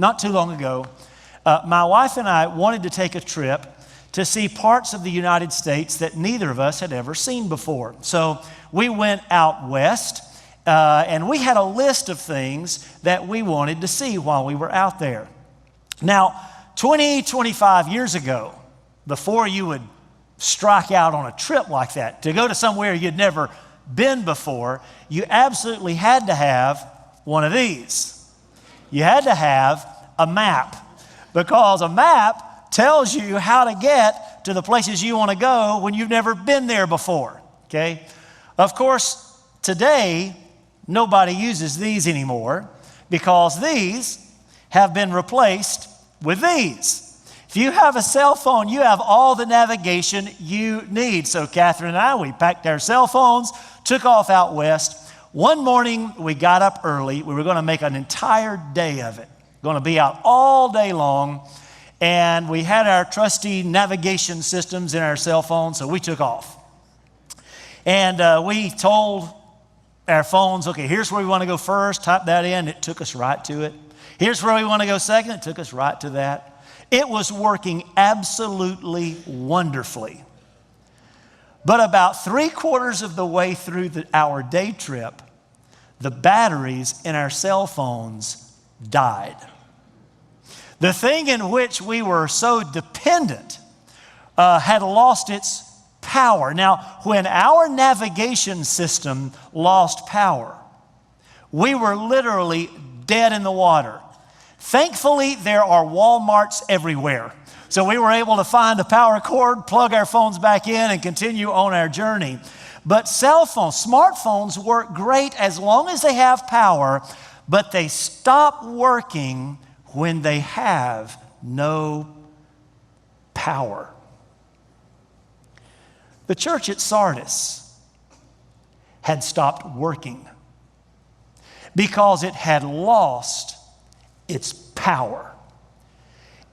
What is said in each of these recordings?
not too long ago, my wife and I wanted to take a trip to see parts of the United States that neither of us had ever seen before. So we went out west, and we had a list of things that we wanted to see while we were out there. Now, 25 years ago, before you would strike out on a trip like that, to go to somewhere you'd never been before, you absolutely had to have one of these. You had to have a map, because a map tells you how to get to the places you want to go when you've never been there before, okay? Of course, today, nobody uses these anymore because these have been replaced with these. If you have a cell phone, you have all the navigation you need. So Catherine and I, we packed our cell phones, took off out west. One morning, we got up early. We were going to make an entire day of it. Going to be out all day long. And we had our trusty navigation systems in our cell phones, so we took off. And we told our phones, okay, here's where we want to go first. Type that in. It took us right to it. Here's where we want to go second. It took us right to that. It was working absolutely wonderfully. But about 3/4 of the way through our day trip, the batteries in our cell phones died. The thing in which we were so dependent had lost its power. Now, when our navigation system lost power, we were literally dead in the water. Thankfully, there are Walmarts everywhere. So we were able to find a power cord, plug our phones back in, and continue on our journey. But cell phones, smartphones work great as long as they have power, but they stop working when they have no power. The church at Sardis had stopped working because it had lost its power.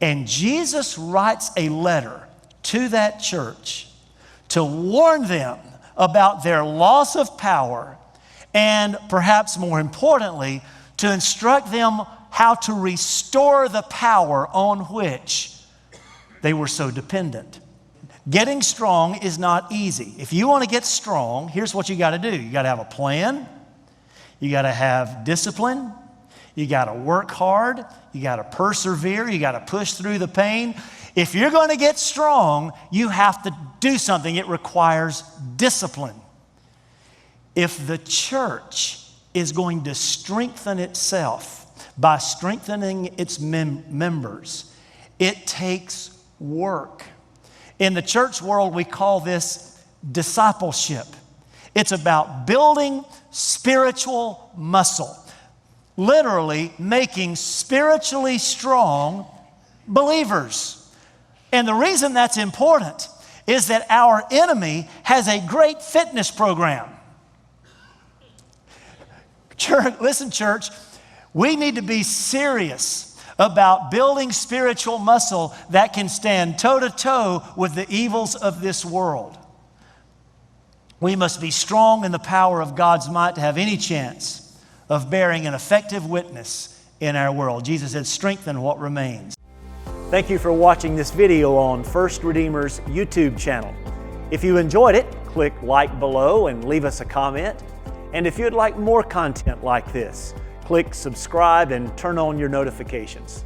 And Jesus writes a letter to that church to warn them about their loss of power, and perhaps more importantly, to instruct them how to restore the power on which they were so dependent. Getting strong is not easy. If you want to get strong, here's what you got to do. You got to have a plan. You got to have discipline. You got to work hard. You got to persevere. You got to push through the pain. If you're going to get strong, you have to do something. It requires discipline. If the church is going to strengthen itself by strengthening its members, it takes work. In the church world, we call this discipleship. It's about building spiritual muscle, literally making spiritually strong believers. And the reason that's important is that our enemy has a great fitness program. Church, listen, church, we need to be serious about building spiritual muscle that can stand toe-to-toe with the evils of this world. We must be strong in the power of God's might to have any chance of bearing an effective witness in our world. Jesus said, strengthen what remains. Thank you for watching this video on First Redeemer's YouTube channel. If you enjoyed it, click like below and leave us a comment. And if you'd like more content like this, click subscribe and turn on your notifications.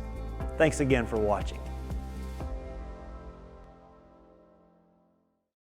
Thanks again for watching.